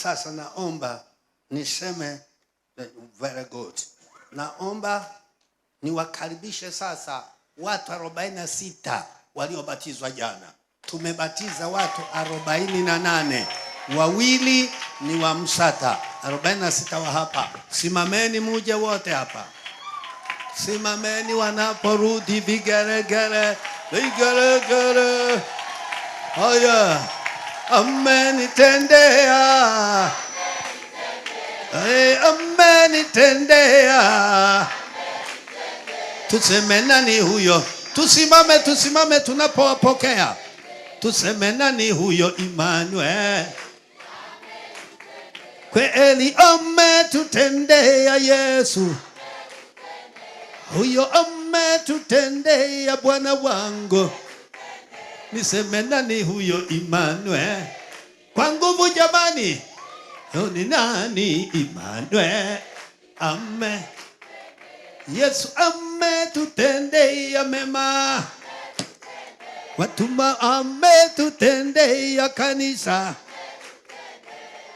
Sasa naomba niseme very good. Naomba niwakaribishe sasa watu 46 waliobatizwa jana. Tumebatiza watu 48. Wawili ni wa Msata, 46 wa hapa. Simameni muje wote hapa. Simameni wanaporudi vigelegele, vigelegele. Haya. Amenitendea. Amenitendea. Tuseme nani huyo? Tusimame tunapowapokea. Tuseme nani huyo? Emmanuel. Kweli ametutendea Yesu. Huyo ametutendea Bwana wangu. Niseme nani huyo? Emmanuel. Kwa nguvu jamani. Ni nani? Emmanuel. Yesu ametutendea mema. Watuma ametutendea kanisa.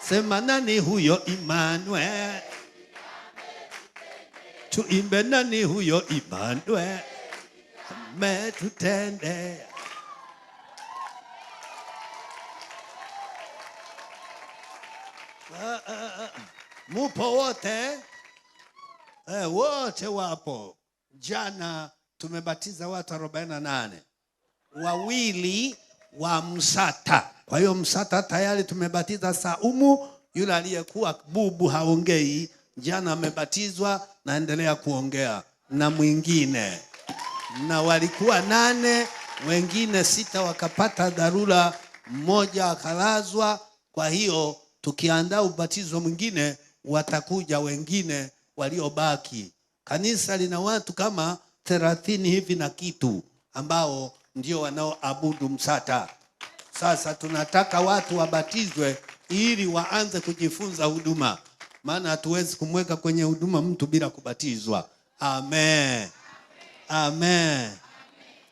Sema nani huyo? Emmanuel. Tuimbe nani huyo? Emmanuel. Ametutendea. Mupo wote? Wote wapo. Jana tumebatiza watu 48. Wawili wa Msata. Kwa hiyo Msata tayari tumebatiza. Saumu yule aliyekuwa bubu haongei, jana amebatizwa, naendelea kuongea. Na mwingine. Na walikuwa 8, wengine 6 wakapata dharura, mmoja akalazwa. Kwa hiyo tukiandaa ubatizo mwingine watakuja wengine waliobaki. Kanisa lina watu kama 30 hivi na kitu ambao ndio wanaoabudu Msata. Sasa tunataka watu wabatizwe ili waanze kujifunza huduma. Maana hatuwezi kumweka kwenye huduma mtu bila kubatizwa. Amen. Amen.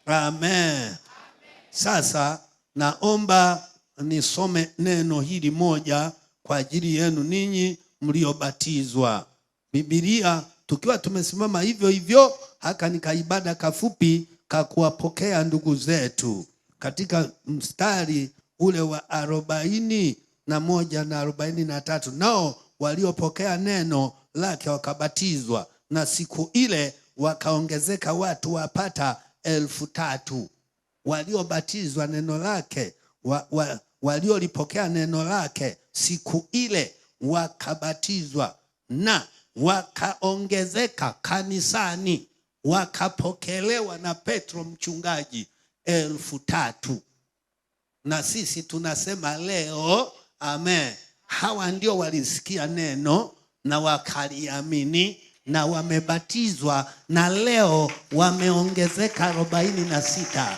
Amen. Sasa naomba nisome neno hili moja kwa ajili yenu ninyi mliobatizwa. Biblia tukiwa tumesimama hivyo hivyo, haka ni kaibada kafupi kakuwapokea ndugu zetu. Katika mstari ule wa 41 na 43, nao waliopokea neno lake wakabatizwa, na siku ile wakaongezeka watu wapata 3,000 waliobatizwa neno lake. Waliolipokea neno lake siku ile wakabatizwa, na wakaongezeka kanisani, wakapokelewa na Petro mchungaji 3,000. Na sisi tunasema leo amen, hawa ndio walisikia neno na wakaliamini na wamebatizwa, na leo wameongezeka 46.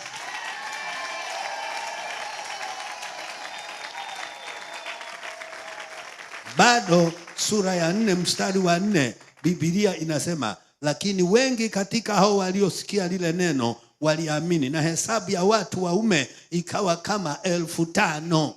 Bado sura ya 4 mstari wa 4 Biblia inasema, lakini wengi katika hao waliosikia lile neno waliamini, na hesabu ya watu waume ikawa kama 5,000.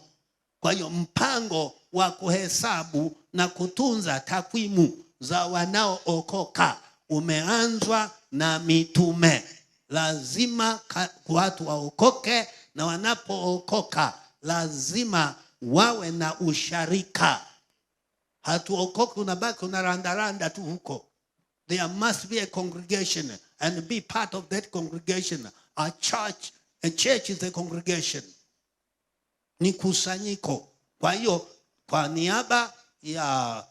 Kwa hiyo mpango wa kuhesabu na kutunza takwimu za wanaookoka umeanzwa na mitume. Lazima watu waokoke, na wanapookoka lazima wawe na usharika. Hatuokoke unabaki unarandaranda tu huko. There must be a congregation and be part of that congregation. A church is a congregation. Ni kusanyiko. Kwa hiyo kwa niaba ya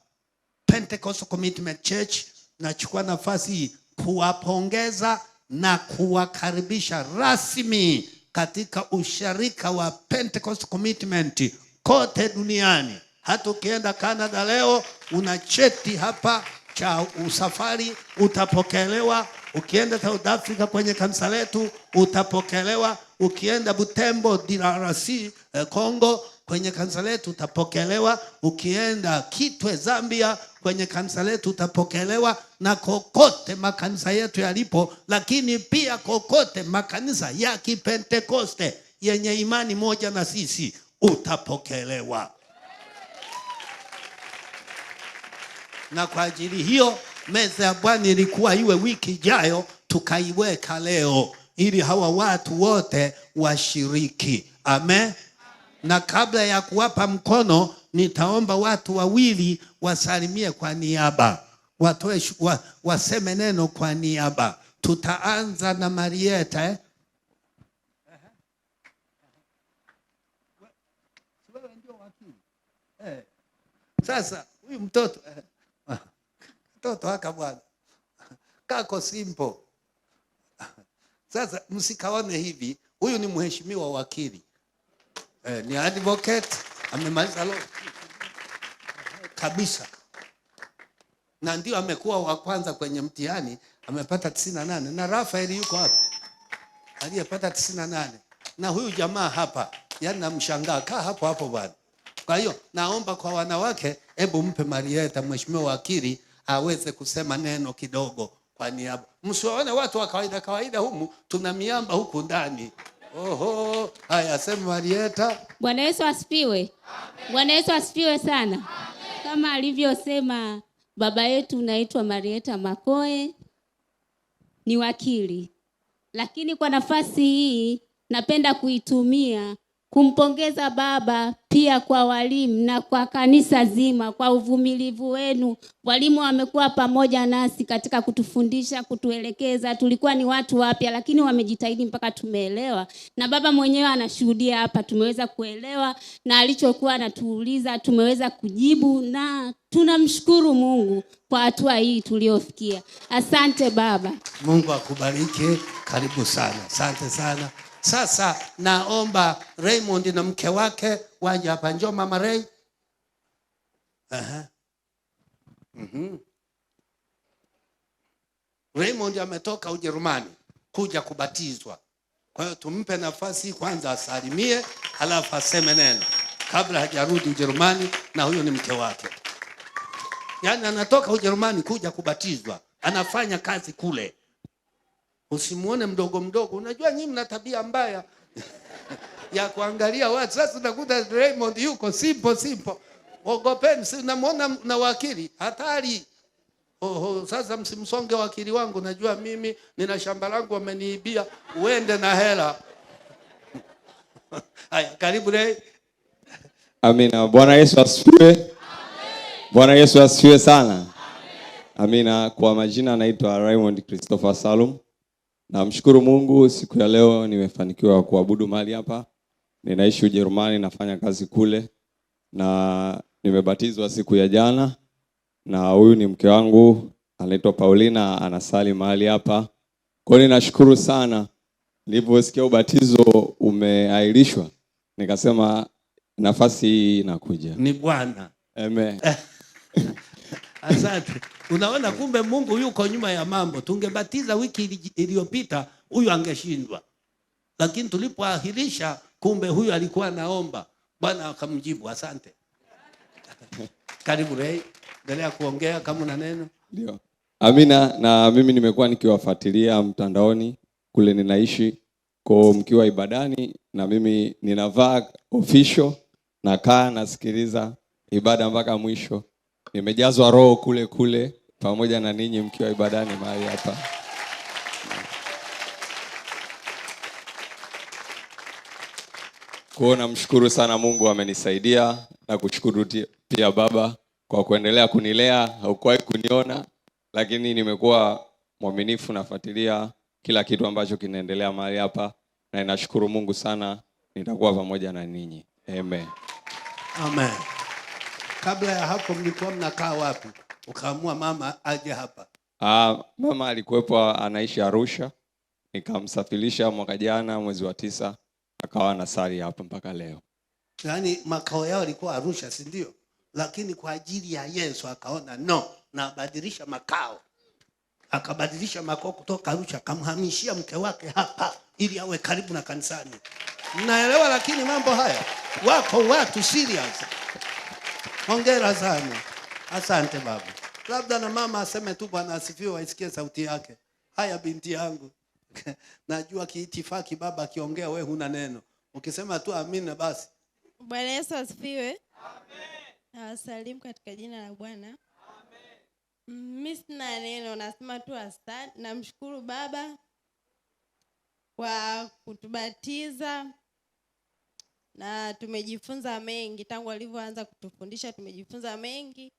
Pentecostal Commitment Church nachukua nafasi kuwapongeza na kuwakaribisha rasmi katika usharika wa Pentecostal Commitment kote duniani. Hata ukienda Canada leo una cheti hapa cha usafari utapokelewa. Ukienda South Africa kwenye kanisa letu utapokelewa. Ukienda Butembo DRC Congo kwenye kanisa letu utapokelewa. Ukienda Kitwe Zambia kwenye kanisa letu utapokelewa, na kokote makanisa yetu yalipo, lakini pia kokote makanisa ya Kipentekoste yenye imani moja na sisi utapokelewa. Na kwa ajili hiyo meza ya Bwana ilikuwa iwe wiki ijayo, tukaiweka leo ili hawa watu wote washiriki. Amen. Na kabla ya kuwapa mkono, nitaomba watu wawili wasalimie kwa niaba, watoe waseme neno kwa niaba. Tutaanza na Marieta. Wewe ndio wakili. Sasa huyu mtoto haka bwana kako simple. Sasa msikaone hivi, huyu ni mheshimiwa wakili. Ni advocate, amemaliza law kabisa. Na ndio amekuwa wa kwanza kwenye mtihani, amepata 98. Na Rafael yuko hapa, aliyepata 98. Na huyu jamaa hapa, yani namshangaa, kaa hapo hapo bwana. Kwa hiyo naomba kwa wanawake, hebu mpe Marieta mheshimiwa wakili aweze kusema neno kidogo kwa niaba. Msiwaone watu wa kawaida humu, tuna miamba huku ndani. Oho, haya sema Marieta. Bwana Yesu asifiwe. Amen. Bwana Yesu asifiwe sana. Amen. Kama alivyosema baba yetu, naitwa Marieta Makoe, ni wakili. Lakini kwa nafasi hii napenda kuitumia kumpongeza baba, pia kwa walimu na kwa kanisa zima kwa uvumilivu wenu. Walimu wamekuwa pamoja nasi katika kutufundisha, kutuelekeza. Tulikuwa ni watu wapya, lakini wamejitahidi mpaka tumeelewa. Na baba mwenyewe anashuhudia hapa, tumeweza kuelewa, na alichokuwa anatuuliza tumeweza kujibu, na tunamshukuru Mungu kwa hatua hii tuliofikia. Asante baba. Mungu akubariki. Karibu sana. Asante sana. Sasa naomba Raymond na mke wake waje hapa. Njoo mama Ray. Raymond ametoka Ujerumani kuja kubatizwa. Kwa hiyo tumpe nafasi kwanza asalimie, halafu aseme neno kabla hajarudi Ujerumani. Na huyo ni mke wake. Yaani anatoka Ujerumani kuja kubatizwa. Anafanya kazi kule. Usimuone mdogo. Unajua nyinyi mna tabia mbaya ya kuangalia watu. Sasa unakuta Raymond yuko simple. Ogopeni, si unamwona na wakili hatari. Sasa msimsonge wakili wangu, najua mimi nina shamba langu wameniibia, uende na hela. Haya, karibu Ray. Amina. Bwana Yesu asifiwe. Amen. Bwana Yesu asifiwe sana. Amen. Amina. Kwa majina naitwa Raymond Christopher Salum. Namshukuru Mungu siku ya leo nimefanikiwa kuabudu mahali hapa. Ninaishi Ujerumani, nafanya kazi kule. Na nimebatizwa siku ya jana. Na huyu ni mke wangu, anaitwa Paulina, anasali mahali hapa. Kwa hiyo ninashukuru sana. Niliposikia ubatizo umeahirishwa, nikasema nafasi hii inakuja. Ni Bwana. Amen. Asante. Unaona kumbe Mungu yuko nyuma ya mambo. Tungebatiza wiki iliyopita, huyu angeshindwa. Lakini tulipoahirisha, kumbe huyu alikuwa naomba. Bwana akamjibu. Asante. Karibu Ray. Endelea kuongea kama una neno. Ndio. Amina. Na mimi nimekuwa nikiwafuatilia mtandaoni kule ninaishi. Kwa mkiwa ibadani na mimi ninavaa official, nakaa nasikiliza ibada mpaka mwisho. Nimejazwa roho kule pamoja na ninyi mkiwa ibadani mahali hapa. Kwa namshukuru sana Mungu amenisaidia, na kushukuru pia baba kwa kuendelea kunilea. Haukuwahi kuniona, lakini nimekuwa mwaminifu, nafuatilia kila kitu ambacho kinaendelea mahali hapa, na ninashukuru Mungu sana. Nitakuwa pamoja na ninyi. Amen. Amen. Kabla ya hapo mlikuwa mnakaa wapi? Ukaamua mama aje hapa? Mama alikuwepo anaishi Arusha. Nikamsafirisha mwaka jana mwezi wa 9, akawa anasali hapa mpaka leo. Yaani makao yao yalikuwa Arusha, si ndio? Lakini kwa ajili ya Yesu akaona no, na badilisha makao. Akabadilisha makao kutoka Arusha, akamhamishia mke wake hapa ili awe karibu na kanisani. Mnaelewa? Lakini mambo haya wako watu serious. Hongera sana. Asante baba. Labda na mama aseme tu Bwana asifiwe, waisikie sauti yake. Haya binti yangu. Najua kiitifaki baba akiongea wewe huna neno. Ukisema tu amina basi. Bwana Yesu asifiwe. Amen. Nawasalimu katika jina la Bwana. Amen. Mimi sina neno, nasema tu asante. Namshukuru Baba kwa kutubatiza na tumejifunza mengi tangu alivyoanza kutufundisha, tumejifunza mengi.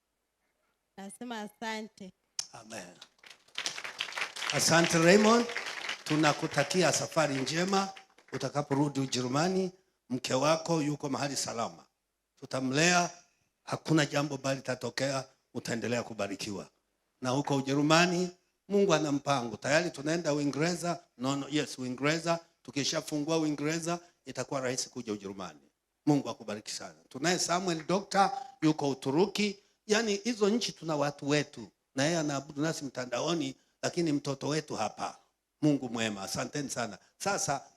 Nasema asante. Amen. Asante Raymond, tunakutakia safari njema utakaporudi Ujerumani. Mke wako yuko mahali salama, tutamlea, hakuna jambo bali tatokea, utaendelea kubarikiwa. Na huko Ujerumani Mungu ana mpango. Tayari tunaenda Uingereza. Uingereza. Tukishafungua Uingereza itakuwa rahisi kuja Ujerumani. Mungu akubariki sana. Tunaye Samuel Dr. yuko Uturuki. Yaani hizo nchi tuna watu wetu. Na yeye anaabudu nasi mtandaoni, lakini mtoto wetu hapa. Mungu mwema. Asanteni sana. Sasa